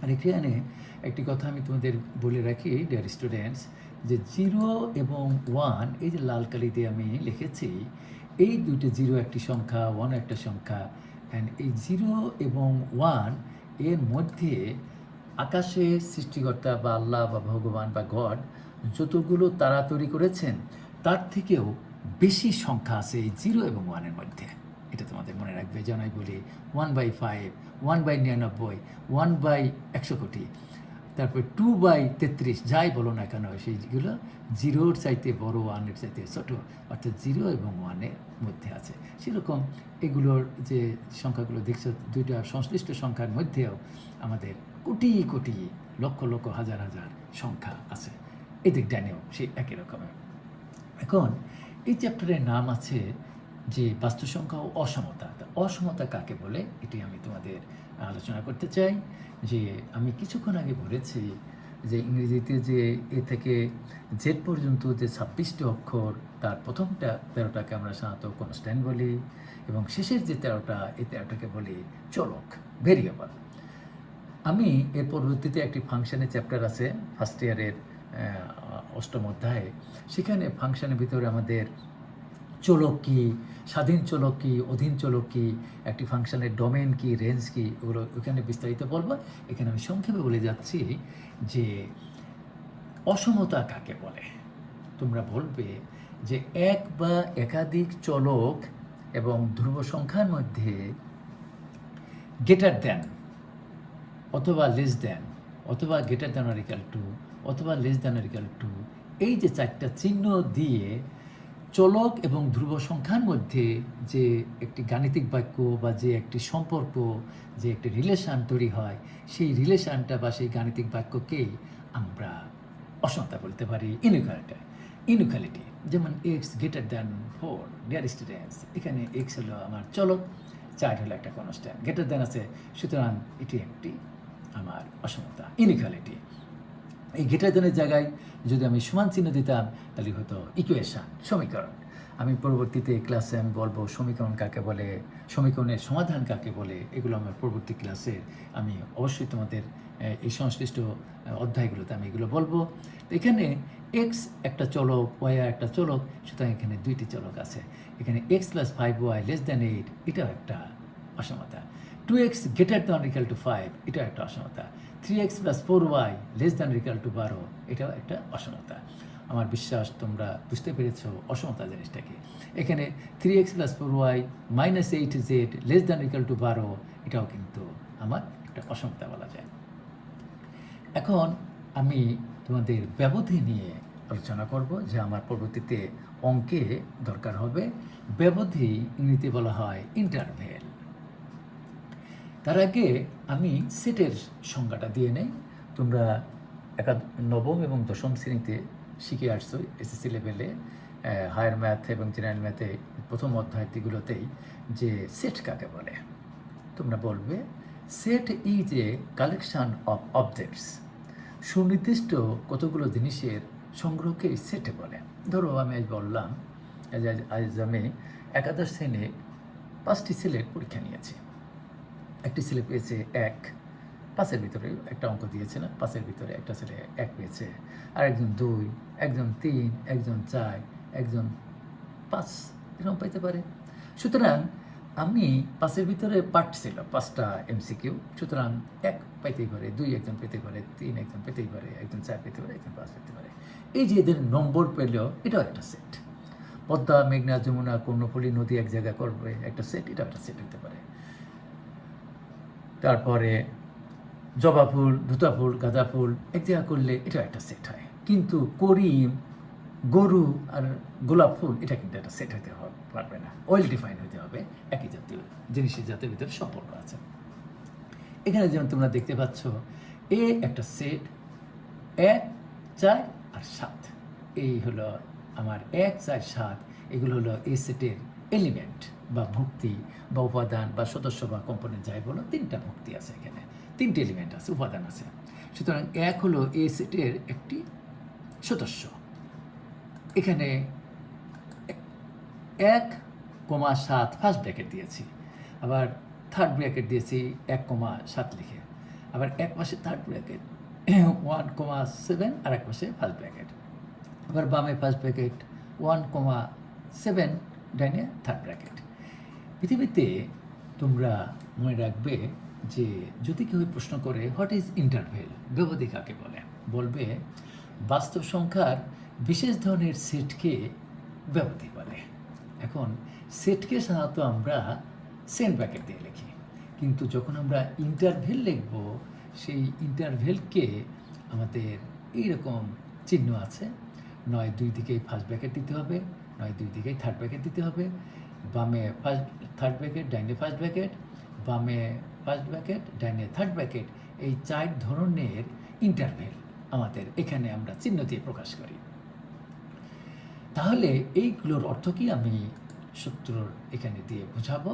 আর এখানে একটি কথা আমি তোমাদের বলে রাখি ডিয়ার স্টুডেন্টস, যে 0 এবং 1 এই যে লাল কালি দিয়ে আমি লিখেছি, এই দুইটি 0 একটি সংখ্যা, 1 একটা সংখ্যা। অ্যান্ড এই 0 এবং 1 এর মধ্যে আকাশে সৃষ্টিকর্তা বা আল্লাহ বা ভগবান বা গড যতগুলো তারা তৈরি করেছেন, তার থেকেও বেশি সংখ্যা আছে এই 0 এবং 1-এর মধ্যে। এটা তোমাদের মনে রাখবে। যেন আমি বলি 1/5, 1/99, 1/100 কোটি, তারপর 2/33, যাই বলো না কেন, সেইগুলো 0-র চাইতে বড়, 1-এর চাইতে ছোটো, অর্থাৎ 0 এবং 1-এর মধ্যে আছে। সেরকম এগুলোর যে সংখ্যাগুলো দেখছো, দুইটা সংশ্লিষ্ট সংখ্যার মধ্যেও আমাদের কোটি কোটি, লক্ষ লক্ষ, হাজার হাজার সংখ্যা আছে। এদিক ডানেও সেই একই রকমের। এখন এই চ্যাপ্টারের নাম আছে যে বাস্তু সংখ্যা ও অসমতা। অসমতা কাকে বলে, এটি আমি তোমাদের আলোচনা করতে চাই। যে আমি কিছুক্ষণ আগে বলেছি যে ইংরেজিতে যে এ থেকে জেড পর্যন্ত যে 26টি অক্ষর, তার প্রথমটা 13টাকে আমরা সাধারণত কনস্ট্যান্ট বলি, এবং শেষের যে 13টা, এই 13টাকে বলি চলক, ভেরিয়েবল। আমি এর পরবর্তীতে একটি ফাংশনের চ্যাপ্টার আছে ফার্স্ট ইয়ারের 8ম অধ্যায়ে, সেখানে ফাংশনের ভিতরে আমাদের চলক কী, স্বাধীন চলক কী, অধীন চলক কী, একটি ফাংশনের ডোমেন কী, রেঞ্জ কী, ওগুলো ওখানে বিস্তারিত বলবো। এখানে আমি সংক্ষেপে বলে যাচ্ছি যে অসমতা কাকে বলে। তোমরা বলবে যে এক বা একাধিক চলক এবং ধ্রুব সংখ্যার মধ্যে গ্রেটার দ্যান অথবা লেস দ্যান অথবা greater than or equal to অথবা less than or equal to, এই যে 4টা চিহ্ন দিয়ে চলক এবং ধ্রুব সংখ্যার মধ্যে যে একটি গাণিতিক বাক্য বা যে একটি সম্পর্ক, যে একটি রিলেশান তৈরি হয়, সেই রিলেশানটা বা সেই গাণিতিক বাক্যকেই আমরা অসমতা বলতে পারি, ইনইকুয়ালিটি। যেমন x greater than 4, dear students, এখানে এক্স হলো আমার চলক, 4 হলো একটা কনস্ট্যান্ট, গ্রেটার দ্যান আছে, সুতরাং এটি একটি আমার অসমতা, ইনইকুয়ালিটি। এই গ্রেটার দ্যানের জায়গায় যদি আমি সমান চিহ্ন দিতাম তাহলে হতো ইকুয়েশান, সমীকরণ। আমি পরবর্তীতে ক্লাসে আমি বলবো সমীকরণ কাকে বলে, সমীকরণের সমাধান কাকে বলে, এগুলো আমার পরবর্তী ক্লাসে আমি অবশ্যই তোমাদের এই সংশ্লিষ্ট অধ্যায়গুলোতে আমি এগুলো বলবো। তো এখানে এক্স একটা চলক, ওয়াই একটা চলক, সুতরাং এখানে দুইটি চলক আছে। এখানে x plus 5y less than 8, এটাও একটা অসমতা। 2x greater than equal two 5, এটাও একটা অসমতা। 3x plus 4y less than equal two 12, এটাও একটা অসমতা। আমার বিশ্বাস তোমরা বুঝতে পেরেছ অসমতা জিনিসটাকে। এখানে 3x plus 4y minus 8z less than equal two 12, এটাও কিন্তু আমার একটা অসমতা বলা যায়। এখন আমি তোমাদের ব্যবধি নিয়ে আলোচনা করব, যে আমার পরবর্তীতে অঙ্কে দরকার হবে। ব্যবধি ইংরেজিতে বলা হয় ইন্টারভেল। তার আগে আমি সেটের সংজ্ঞাটা দিয়ে নেই। তোমরা নবম এবং দশম শ্রেণীতে শিখে আসছো এসএসসি লেভেলে, হায়ার ম্যাথ এবং জেনারেল ম্যাথে প্রথম অধ্যায়গুলোতেই, যে সেট কাকে বলে। তোমরা বলবে set is a collection of objects, সুনির্দিষ্ট কতগুলো জিনিসের সংগ্রহকে সেটে বলে। ধরো আমি আজ বললাম, আজ আমি একাদশ শ্রেণী 5টি ছেলের পরীক্ষা নিয়েছি। একটি ছেলে পেয়েছে 1, 5-এর ভিতরে একটা অঙ্ক দিয়েছে না, 5-এর ভিতরে একটা ছেলে 1 পেয়েছে, আর একজন 2, একজন 3, একজন 4, একজন 5 এরকম পাইতে পারে। সুতরাং আমি 5-এর ভিতরে পার্ট ছিল 5টা এমসিকিউ, সুতরাং 1 পাইতেই পারে, 2 একজন পেতে পারে, 3 একজন পেতেই পারে, একজন 4 পেতে পারে, একজন 5 পেতে পারে। এই যে এদের নম্বর পেলেও এটাও একটা সেট। পদ্মা, মেঘনা, যমুনা, কর্ণফুলী নদী এক জায়গায় করবে একটা সেট, এটাও একটা সেট হতে পারে। তারপরে জবা ফুল, ধুতা ফুল, গাঁদা ফুল এক জায়গা করলে এটা একটা সেট হয়। কিন্তু করিম, গরু আর গোলাপ ফুল এটা কিন্তু একটা সেট হতে পারবে না, ওয়েল ডিফাইন হতে হবে, একই জাতীয় জিনিসের জাতীয় ভিতরে সম্পর্ক আছে। এখানে যেমন তোমরা দেখতে পাচ্ছ, এ একটা সেট, 1, 4 আর 7, এই হলো আমার 1, 4, 7, এগুলো হলো এ সেটের এলিমেন্ট বা ভুক্তি বা উপাদান বা সদস্য বা কম্পোনেন্ট যাই বলো, 3টা ভুক্তি আছে, এখানে 3টে এলিমেন্ট আছে, উপাদান আছে। সুতরাং 1 হলো এ সেটের একটি সদস্য। এখানে 1,7 ফার্স্ট ব্র্যাকেট দিয়েছি, আবার থার্ড ব্র্যাকেট দিয়েছি 1,7 লিখে, আবার এক পাশে থার্ড ব্র্যাকেট 1,7 আর এক পাশে ফার্স্ট ব্র্যাকেট, আবার বামে ফার্স্ট ব্র্যাকেট 1,7, ডাইনে থার্ড ব্র্যাকেট। পৃথিবীতে তোমরা মনে রাখবে যে যদি কেউ প্রশ্ন করে হোয়াট ইজ ইন্টারভেল, ব্যবধি কাকে বলে, বলবে বাস্তব সংখ্যার বিশেষ ধরনের সেটকে ব্যবধি বলে। এখন সেটকে সাধারণত আমরা সেন্ট ব্র্যাকেট দিয়ে লিখি, কিন্তু যখন আমরা ইন্টারভেল লিখব, সেই ইন্টারভেলকে আমাদের এইরকম চিহ্ন আছে, নয় 2 দিকেই ফার্স্ট ব্র্যাকেট দিতে হবে, নয় 2 দিকেই থার্ড ব্র্যাকেট দিতে হবে, বামে থার্ড ব্র্যাকেট, ডাইনে ফার্স্ট ব্র্যাকেট, বামে ফার্স্ট ব্র্যাকেট, ডাইনে থার্ড ব্র্যাকেট, এই 4 ধরনের ইন্টারভেল আমাদের এখানে আমরা চিহ্ন দিয়ে প্রকাশ করি। তাহলে এইগুলোর অর্থ কি আমি সূত্র এখানে দিয়ে বোঝাবো।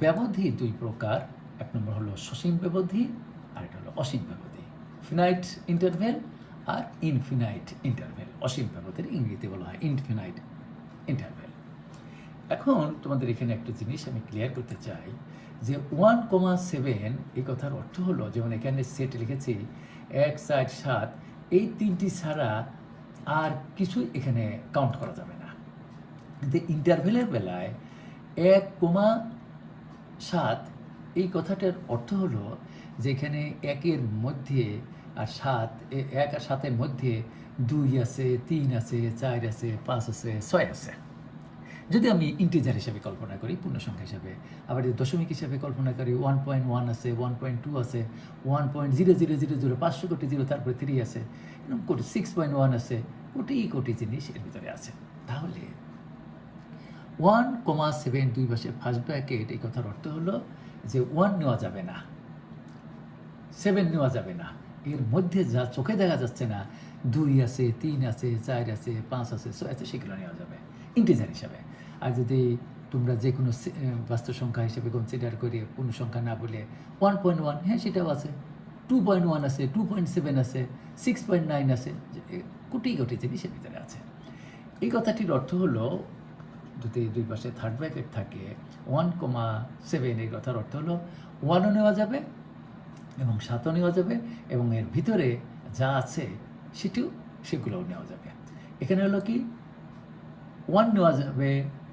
ব্যবধি 2 প্রকার, 1 নম্বর হলো সসীম ব্যবধি, আর এটা হলো অসীম ব্যবধি। ফিনাইট ইন্টারভেল আর ইনফিনাইট ইন্টারভেল। অসীম ব্যবধির ইংরেজিতে বলা হয় ইনফিনাইট ইন্টারভেল। এখন তোমাদের এখানে একটা জিনিস আমি ক্লিয়ার করতে চাই, যে 1,7 এই কথার অর্থ হলো, যেমন এখানে সেট লিখেছি 1, 4, 7, এই 3টি ছাড়া আর কিছু এখানে কাউন্ট করা যাবে না। কিন্তু ইন্টারভেলের বেলায় 1,7 এই কথাটার অর্থ হলো যে এখানে 1-এর মধ্যে আর 7, 1 আর 7-এর মধ্যে 2 আছে, 3 আছে, 4 আছে, 5 আছে, 6 আছে। যদি আমি ইন্টিজার হিসাবে কল্পনা করি, পূর্ণ সংখ্যা হিসাবে, আবার যদি দশমিক হিসাবে কল্পনা করি, 1.1 আছে, 1.2 আছে, 1.0000, 500 কোটি 0, তারপরে 3 আছে, এরকম কোটি 6.1 আছে, কোটি কোটি জিনিস এর ভিতরে আছে। তাহলে 1,7 দুই পাশে ফার্স্ট ব্র্যাকেট, এই কথার অর্থ হলো যে 1 নেওয়া যাবে না, 7 নেওয়া যাবে না। এর মধ্যে যা চোখে দেখা যাচ্ছে না, 2 আছে, 3 আছে, 4 আছে, 5 আছে, 6 আছে, সেগুলো নেওয়া যাবে ইন্টিজার হিসাবে। আর যদি তোমরা যে কোনো বাস্তব সংখ্যা হিসেবে কনসিডার করে পূর্ণ সংখ্যা না বলে 1.1, হ্যাঁ সেটাও আছে, 2.1 আছে, 2.7 আছে, 6.9 আছে, কোটি কোটি জিনিসের ভিতরে আছে। এই কথাটির অর্থ হলো যদি দুই পাশে থার্ড ব্র্যাকেট থাকে 1,7, এই কথার অর্থ হলো 1ও নেওয়া যাবে এবং 7ও নেওয়া যাবে এবং এর ভিতরে যা আছে সেগুলোও নেওয়া যাবে। এখানে হলো কি 1 নেওয়া যাবে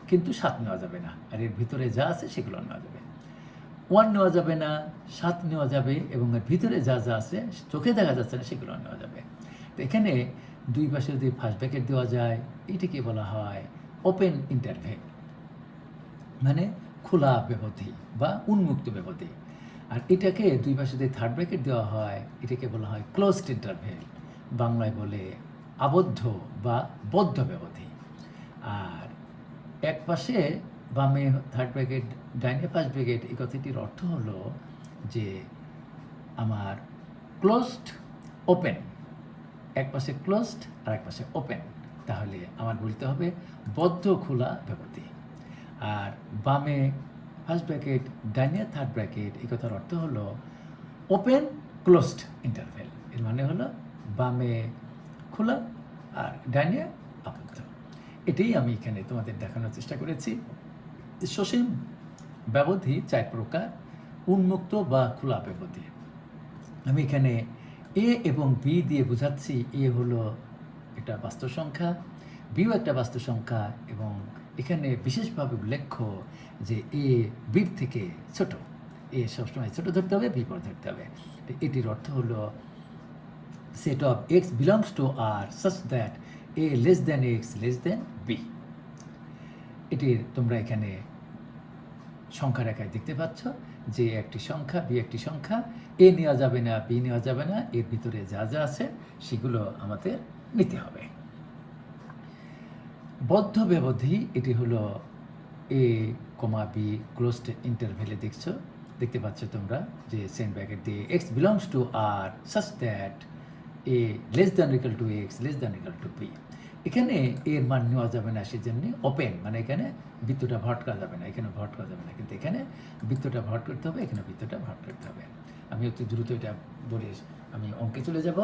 কিন্তু 7 নেওয়া যাবে না, আর এর ভিতরে যা আছে সেগুলো নেওয়া যাবে। 1 নেওয়া যাবে না, 7 নেওয়া যাবে এবং এর ভিতরে যা যা আছে চোখে দেখা যাচ্ছে না সেগুলো নেওয়া যাবে। তো এখানে দুই পাশে যদি ফার্স্ট ব্র্যাকেট দেওয়া যায়, এটাকে বলা হয় ওপেন ইন্টারভেল, মানে খোলা ব্যবধি বা উন্মুক্ত ব্যবধি। আর এটাকে দুই পাশে যদি থার্ড ব্র্যাকেট দেওয়া হয়, এটাকে বলা হয় ক্লোজড ইন্টারভেল, বাংলায় বলে আবদ্ধ বা বদ্ধ ব্যবধি। আর এক পাশে বামে থার্ড ব্র্যাকেট, ডাইনে ফার্স্ট ব্র্যাকেট, এই কথাটির অর্থ হলো যে আমার ক্লোজড ওপেন, এক পাশে ক্লোজড আর এক পাশে ওপেন, তাহলে আমার বলতে হবে বদ্ধ খোলা ব্যবধি। আর বামে ফার্স্ট ব্র্যাকেট, ডাইনে থার্ড ব্র্যাকেট, এই কথার অর্থ হলো ওপেন ক্লোজড ইন্টারভেল। এর মানে হলো বামে খোলা আর ডাইনে আবদ্ধ। এটাই আমি এখানে তোমাদের দেখানোর চেষ্টা করেছি। সসীম ব্যবধি 4 প্রকার, উন্মুক্ত বা খোলা ব্যবধি। আমি এখানে এ এবং বি দিয়ে বোঝাচ্ছি। এ হলো একটা বাস্তব সংখ্যা, বিও একটা বাস্তব সংখ্যা, এবং এখানে বিশেষভাবে উল্লেখ্য যে এ বির থেকে ছোট। এ সবসময় ছোট ধরতে হবে, বি বড় ধরতে হবে। এটির অর্থ হলো set of X belongs to R such that A less than x less than B. এটির তোমরা এখানে সংখ্যা রেখায় দেখতে পাচ্ছ যে একটি সংখ্যা, বি একটি সংখ্যা, এ নেওয়া যাবে না, বি নেওয়া যাবে না, এর ভিতরে যা যা আছে সেগুলো আমাদের নিতে হবে। বদ্ধ ব্যবধি, এটি হলো এ কমা বি ক্লোজড ইন্টারভেলে দেখতে পাচ্ছ তোমরা যে সেম ব্র্যাকেট দিয়ে X belongs to R such that A less than equal to x less than equal to B. এখানে এর মান নেওয়া যাবে না, সেজন্য ওপেন, মানে এখানে বৃত্তটা ভটকা যাবে না, এখানে ভটকা যাবে না, কিন্তু এখানে বৃত্তটা ভট করতে হবে, এখানে বৃত্তটা ভট করতে হবে। আমি অতি দ্রুত এটা বলে আমি অঙ্কে চলে যাব।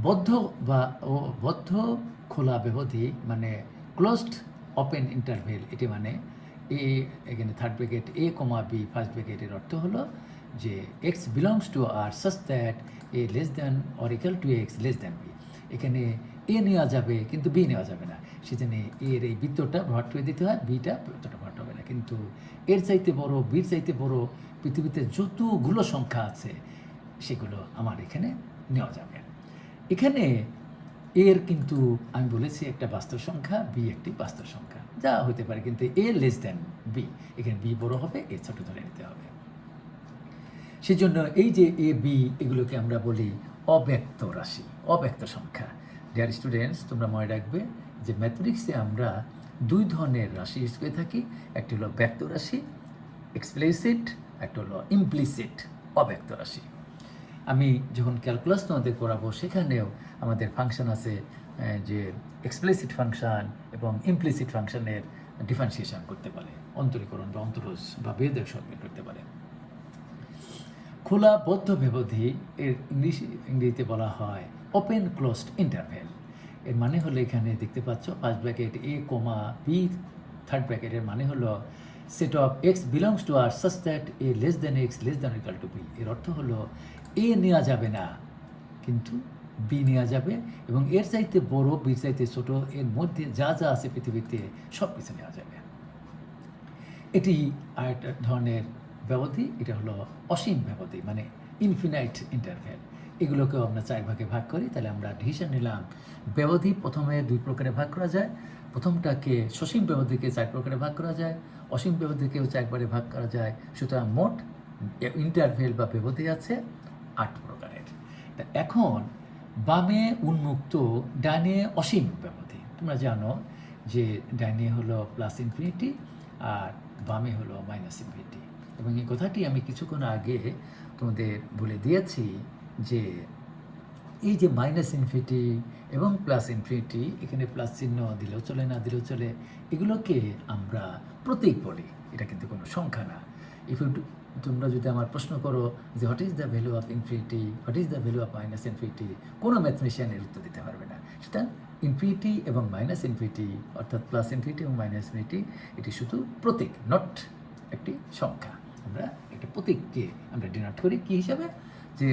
বদ্ধ খোলা ব্যবধি মানে ক্লোজড ওপেন ইন্টারভেল, এটি মানে এখানে third bracket A comma B first ব্র্যাকেটের অর্থ হলো যে X belongs to R such that A less than or equal to x less than B. এখানে এ নেওয়া যাবে কিন্তু বি নেওয়া যাবে না, সেজন্য এর এই বৃত্তটা ভট করে দিতে হয়, বিটা বৃত্তটা ভট হবে না। কিন্তু এর চাইতে বড়, বির চাইতে বড় পৃথিবীতে যতগুলো সংখ্যা আছে সেগুলো আমার এখানে নেওয়া যাবে। এখানে এর কিন্তু আমি বলেছি একটা বাস্তব সংখ্যা, বি একটি বাস্তব সংখ্যা, যা হতে পারে, কিন্তু এ লেস দেন বি, এখানে বি বড় হবে, এ ছোট ধরে নিতে হবে। সেজন্য এই যে এ বি, এগুলোকে আমরা বলি অব্যক্ত রাশি, অব্যক্ত সংখ্যা। ডিয়ার স্টুডেন্টস, তোমরা মনে রাখবে যে ম্যাথমেটিক্সে আমরা 2 ধরনের রাশি ইউজ করে থাকি। একটি হলো ব্যক্ত রাশি এক্সপ্লিসিট, একটা হলো ইমপ্লিসিট অব্যক্ত রাশি। আমি যখন ক্যালকুলাস তোমাদের করাবো সেখানেও আমাদের ফাংশন আছে যে এক্সপ্লিসিট ফাংশন এবং ইমপ্লিসিট ফাংশনের ডিফারেন্সিয়েশন করতে পারে, অন্তরীকরণ বা অন্তরজ বা বিয়োজক সরবের করতে পারে। খোলা বদ্ধ ব্যবধি এর ইংরেজিতে বলা হয় ওপেন ক্লোজড ইন্টারভেল। এর মানে হলো এখানে দেখতে পাচ্ছ first bracket A comma B third ব্র্যাকেটের মানে হলো set of X belongs to R such that A less than x less than equal to B. এর অর্থ হলো এ নেওয়া যাবে না কিন্তু বি নেওয়া যাবে, এবং এর চাইতে বড়, বির চাইতে ছোট, এর মধ্যে যা যা আছে পৃথিবীতে সব কিছু নেওয়া যাবে। এটি আরেকটা ধরনের ব্যবধি, এটা হলো অসীম ব্যবধি মানে ইনফিনাইট ইন্টারভেল। এগুলোকেও আমরা 4 ভাগে ভাগ করি। তাহলে আমরা ডিসিশন নিলাম ব্যবধি প্রথমে 2 প্রকারে ভাগ করা যায়। প্রথমটাকে সসীম ব্যবধিকে 4 প্রকারে ভাগ করা যায়, অসীম ব্যবধিকেও 4 ভাগে ভাগ করা যায়। সুতরাং মোট ইন্টারভেল বা ব্যবধি আছে 8 প্রকারের। তা এখন বামে উন্মুক্ত, ডানে অসীম ব্যবধি। তোমরা জানো যে ডাইনে হলো প্লাস ইনফিনিটি আর বামে হলো মাইনাস ইনফিনিটি। এবং এই কথাটি আমি কিছুক্ষণ আগে তোমাদের বলে দিয়েছি যে এই যে মাইনাস ইনফিনিটি এবং প্লাস ইনফিনিটি, এখানে প্লাস চিহ্ন দিলেও চলে, না দিলেও চলে, এগুলোকে আমরা প্রতীক বলি। এটা কিন্তু কোনো সংখ্যা না। তোমরা যদি আমার প্রশ্ন করো যে what is the value of infinity, what is the value of minus infinity, কোনো ম্যাথমেটিশিয়ান এর উত্তর দিতে পারবে না। সুতরাং ইনফিনিটি এবং মাইনাস ইনফিনিটি, অর্থাৎ প্লাস ইনফিনিটি এবং মাইনাস ইনফিনিটি, এটি শুধু প্রতীক, নট একটি সংখ্যা। আমরা একটা প্রতীককে আমরা ডিনোট করি কী হিসাবে, যে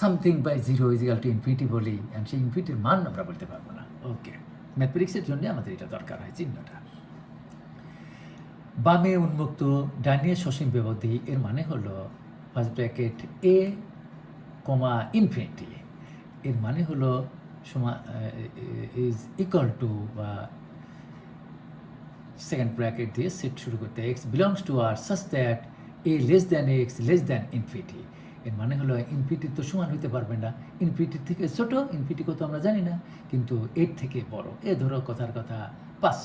something by zero is equal to infinity বলি, অ্যান্ড সেই ইনফিনিটির মান আমরা বলতে পারবো না। ওকে, ম্যাথমেটিক্সের জন্য আমাদের এটা দরকার হয় চিহ্নটা। বামে উন্মুক্ত, ডানে সসীম ব্যবধি, এর মানে হলো first bracket A comma infinity, এর মানে হলো ইজ ইকুয়াল টু বা সেকেন্ড ব্র্যাকেট দিয়ে সেট শুরু করতে X belongs to R such that A less than x less than infinity. এর মানে হলো ইনফিনিটির তো সমান হতে পারবে না, ইনফিনিটির থেকে ছোট, ইনফিনিটি কত আমরা জানি না, কিন্তু এর থেকে বড়। এ ধরো কথার কথা 5,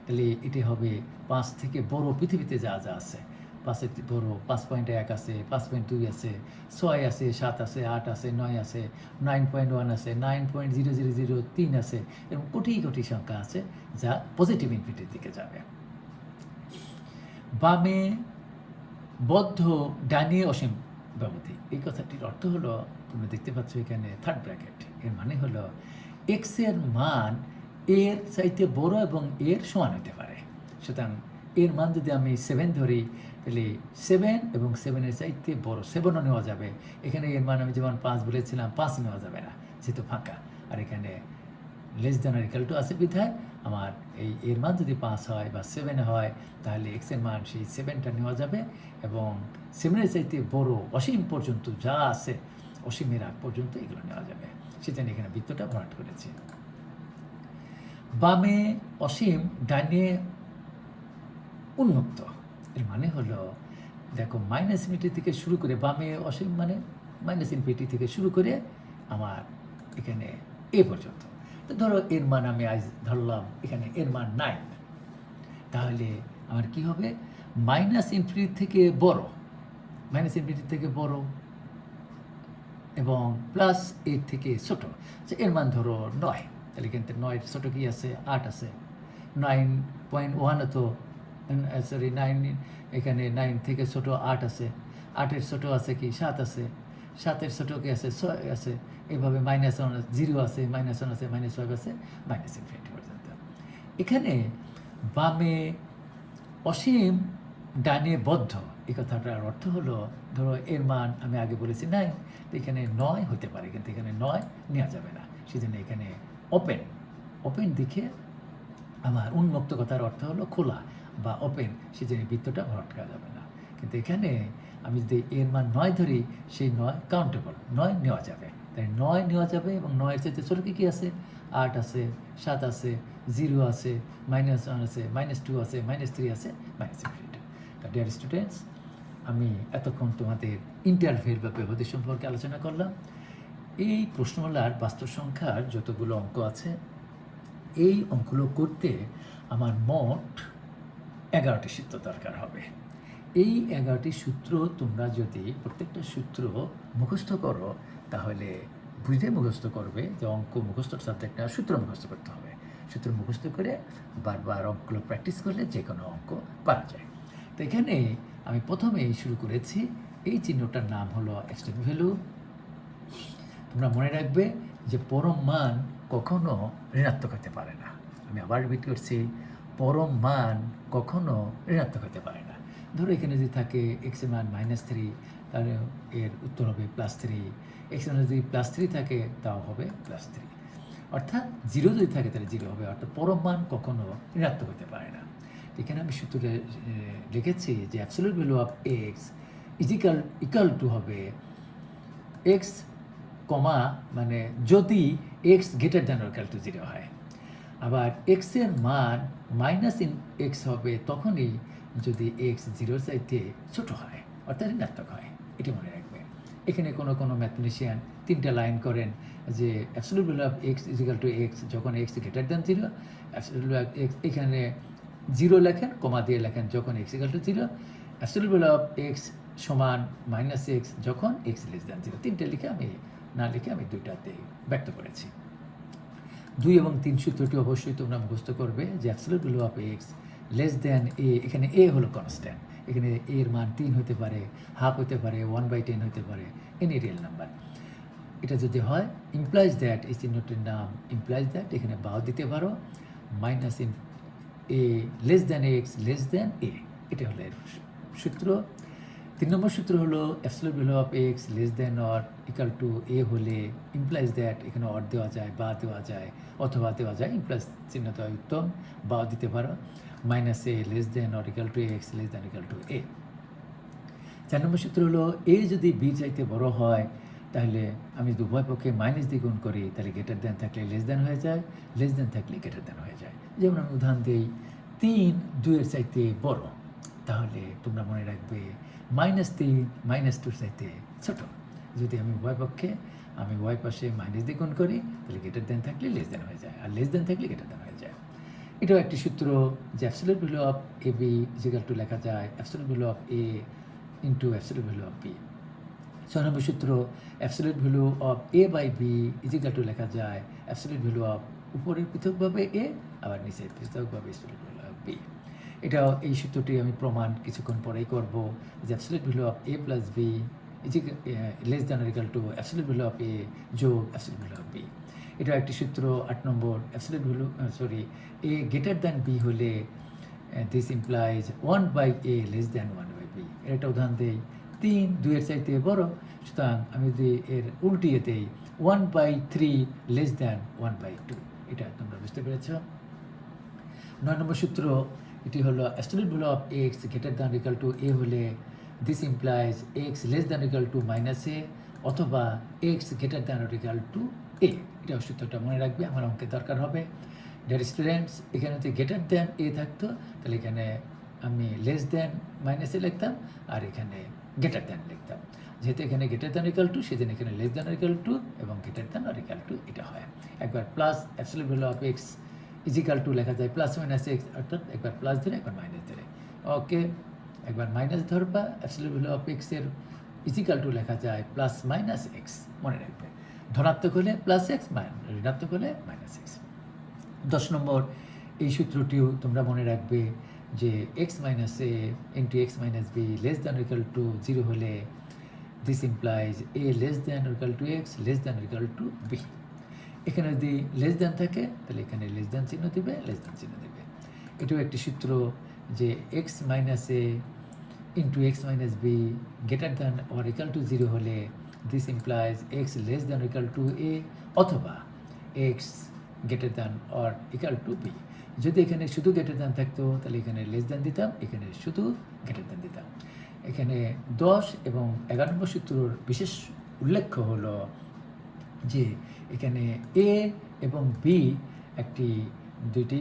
তাহলে এটি হবে 5 থেকে বড় পৃথিবীতে যা যা আছে। 5-এর বড় 5.1 আছে, 5.2 আছে, 6 আছে, 7 আছে, 8 আছে, 9 আছে, 9.1 আছে, 9.0003 আছে, এবং কোটি কোটি সংখ্যা আছে যা পজিটিভ ইনফিনিটির দিকে যাবে। বামে বদ্ধ, ডানে অসীম ব্যবধি, এই কথাটির অর্থ হলো, তুমি দেখতে পাচ্ছ এখানে থার্ড ব্র্যাকেট, এর মানে হলো এক্স এর মান এর চাইতে বড় এবং এর সমান হতে পারে। সুতরাং এর মান যদি আমি 7 ধরি, তাহলে 7 এবং 7-এর চাইতে বড় 7ও নেওয়া যাবে। এখানে এর মান আমি যেমন 5 বলেছিলাম, 5 নেওয়া যাবে না, যেহেতু ফাঁকা। আর এখানে লেস দ্যান আর ইকুয়াল টু আছে বিধায় আমার এর মান যদি 5 হয় বা 7 হয়, তাহলে এক্সের মান সেই 7টা নেওয়া যাবে, এবং 7-এর চাইতে বড় অসীম পর্যন্ত যা আছে, অসীমের আগ পর্যন্ত এগুলো নেওয়া যাবে। সেজন্য এখানে বৃত্তটা ভরাট করেছি। বামে অসীম, ডানে উন্মুক্ত, এর মানে হলো দেখো মাইনাস ইনফিনিটি থেকে শুরু করে, বামে অসীম মানে মাইনাস ইনফিনিটি থেকে শুরু করে আমার এখানে এ পর্যন্ত। তো ধরো এর মান আমি আজ ধরলাম এখানে এর মান 9, তাহলে আমার কি হবে, মাইনাস ইনফিনিটি থেকে বড়, মাইনাস ইনফিনিটি থেকে বড় এবং প্লাস এর থেকে ছোটো, এর মান ধরো 9, তাহলে কিন্তু 9-এর ছোটো কি আছে, 8 আছে। 9.1 তো সরি 9, এখানে 9 থেকে ছোটো 8 আছে, 8-এর ছোটো আছে কি 7 আছে, 7-এর ছোটো কি আছে 6 আছে, এইভাবে -1 0 আছে, -1 আছে, -5 আছে, মাইনাস ইনফিনিটি পর্যন্ত। এখানে বামে অসীম, ডানে বদ্ধ, এই কথাটার অর্থ হলো ধরো এর মান আমি আগে বলেছি 9, তো এখানে 9 হতে পারে, কিন্তু এখানে 9 নেওয়া যাবে না। সেজন্য এখানে ওপেন, ওপেন দিকে আমার উন্মুক্ত কথার অর্থ হলো খোলা বা ওপেন, সেজন্য বৃত্তটা ভরাট করা যাবে না। কিন্তু এখানে আমি যদি এর মান 9 ধরি, সেই 9 কাউন্টেবল, 9 নেওয়া যাবে, তাই 9 নেওয়া যাবে। এবং 9-এর চাইতে ছোটো কী আছে, 8 আছে, 7 আছে, 0 আছে, -1 আছে, -2 আছে, -3 আছে, -ইনফিনিটি। তা ডিয়ার স্টুডেন্টস, আমি এতক্ষণ তোমাদের ইন্টারভেল বা ব্যবধি সম্পর্কে আলোচনা করলাম। এই প্রশ্নমালার বাস্তব সংখ্যার যতগুলো অঙ্ক আছে, এই অঙ্কগুলো করতে আমার মোট 11টি সূত্র দরকার হবে। এই 11টি সূত্র তোমরা যদি প্রত্যেকটা সূত্র মুখস্থ করো, তাহলে বুঝে মুখস্থ করবে যে অঙ্ক মুখস্থ সাবজেক্ট না, সূত্র মুখস্থ করতে হবে। সূত্র মুখস্থ করে বারবার অঙ্কগুলো প্র্যাকটিস করলে যে কোনো অঙ্ক পারা যায়। তো এখানে আমি প্রথমেই শুরু করেছি, এই চিহ্নটার নাম হলো এক্সট্রিম ভ্যালু। তোমরা মনে রাখবে যে পরম মান কখনো ঋণাত্মক হতে পারে না। আমি আবার রিপিট করছি, পরম মান কখনো ঋণাত্মক হতে পারে না। ধরো এখানে যদি থাকে এক্সের মান -3, তাহলে এর উত্তর হবে +3। এক্সের মান যদি +3 থাকে, তাও হবে +3। অর্থাৎ 0 যদি থাকে তাহলে 0 হবে। অর্থাৎ পরম মান কখনো ঋণাত্মক হতে পারে না। এখানে আমি সূত্রে লিখেছি যে absolute value of x is equal two হবে এক্স কমা, মানে যদি x greater than or equal to 0 হয়। আবার এক্সের মান -x হবে তখনই যদি এক্স 0-এর চাইতে ছোটো হয়, অর্থাৎ ঋণাত্মক হয়। এটি মনে রাখবে। এখানে কোনো ম্যাথমেটিশিয়ান 3টা লাইন করেন যে absolute value of x equal to x যখন x greater than 0, absolute value of x এখানে 0 লেখেন, কমা দিয়ে লেখেন যখন x equal to 0, absolute value of x সমান মাইনাস এক্স যখন এক্স লেস দ্যান 0। 3টে লিখে আমি না লিখে আমি 2টাতেই ব্যক্ত করেছি। 2 এবং 3 সূত্রটি অবশ্যই তোমরা মুখস্থ করবে যে absolute value of x less than a, এখানে এ হলো কনস্ট্যান্ট, এখানে এর মান 3 হতে পারে, হাফ হতে পারে, 1/10 হতে পারে, এনি রিয়েল নাম্বার। এটা যদি হয় ইমপ্লাইজ দ্যাট, এই চিহ্নটির নাম ইমপ্লাইজ দ্যাট, এখানে বাও দিতে পারো, minus a less than x less than a, এটা হলো এর সূত্র। 3 নম্বর সূত্র হলো absolute value of x less than or equal to a হলে ইমপ্লাইজ দ্যাট, এখানে অর দেওয়া যায়, বা দেওয়া যায়, অথবা দেওয়া যায়, ইমপ্লাইজ চিহ্ন দেওয়া উত্তম, বা দিতে পারো, minus a less than or equal to x less than equal to a. 4 নম্বর সূত্র হলো এ যদি বি চাইতে বড় হয় তাহলে আমি উভয় পক্ষে মাইনাস দিয়ে গুণ করি, তাহলে গ্রেটার দ্যান থাকলে লেস দ্যান হয়ে যায়, লেস দ্যান থাকলে গ্রেটার দ্যান হয়ে যায়। যেমন আমি উদাহরণ দিই, 3 2-এর চাইতে বড়, তাহলে তোমরা মনে রাখবে -3 -2-র চাইতে ছোট। যদি আমি উভয় পক্ষে আমি উভয় পাশে মাইনাস দিয়ে গুণ করি তাহলে গ্রেটার দ্যান থাকলে লেস দ্যান হয়ে যায়, আর লেস দ্যান থাকলে গ্রেটার দ্যান হয়ে যায়। এটাও একটি সূত্র যে absolute value of A B equal to লেখা যায় absolute value of A into absolute value of B. 6 নম্বর সূত্র absolute value of A by B equal to লেখা যায় অ্যাবসলিউট ভ্যালু অফ উপরে পৃথকভাবে এ, আবার নিচে পৃথকভাবে অ্যাবসলিউট ভ্যালু অফ বি। এটাও এই সূত্রটি আমি প্রমাণ কিছুক্ষণ পরেই করব যে absolute value of a plus b less than or equal to absolute value of a যোগ অ্যাবসলিউট ভ্যালু অফ বি। এটা একটি সূত্র। 8 নম্বর absolute value a greater than b হলে this implies 1/a less than 1/b। এর একটা উদাহরণ দেই, 3 2-এর চাইতে বড়, সুতরাং আমি যদি এর উল্টিয়ে দেই 1/3 লেস দ্যান 1/2। এটা তোমরা বুঝতে পেরেছ। 9 নম্বর সূত্র এটি হলো absolute value of x greater than equal to a হলে this implies x less than equal to minus a, অথবা x greater than or equal to a. এটা সূত্রটা মনে রাখবে, আমার অঙ্কে দরকার হবে। ডিয়ার স্টুডেন্টস, এখানে যদি গ্রেটার দ্যান এ থাকতো তাহলে এখানে আমি লেস দ্যান মাইনাস এ লিখতাম, আর এখানে গ্রেটার দ্যান লিখতাম। যেহেতু এখানে গ্রেটার দ্যান ইকুয়াল টু, সেজন্য এখানে লেস দ্যান ইকুয়াল টু এবং greater than or equal to এটা হয়। একবার plus absolute value of x equal to লেখা যায় প্লাস মাইনাস এক্স, অর্থাৎ একবার প্লাস ধরে একবার মাইনাস ধরে। ওকে, একবার মাইনাস ধরবা, অ্যাবসলিউট ভ্যালু অফ এক্স এর ইজিক্যাল টু লেখা যায় প্লাস মাইনাস এক্স, মনে রাখবে। ধনাত্মক হলে প্লাস এক্স, ঋণাত্মক হলে মাইনাস এক্স। 10 নম্বর এই সূত্রটিও তোমরা মনে রাখবে যে x minus A into x minus B less than equal to 0 হলে this implies A less than equal to x less than equal to B. এখানে যদি লেস দ্যান থাকে তাহলে এখানে লেস দ্যান চিহ্ন দেবে, লেস দ্যান চিহ্ন দেবে। এটাও একটি সূত্র যে x minus A into x minus b greater than or equal to 0 হলে this implies x less than equal to a, অথবা x greater than or equal to b. যদি এখানে শুধু গ্রেটার দ্যান থাকতো তাহলে এখানে লেস দ্যান দিতাম, এখানে শুধু গ্রেটার দ্যান দিতাম। এখানে 10 এবং 11 নম্বর সূত্রর বিশেষ উল্লেখ্য হলো যে এখানে এ এবং বি দুইটি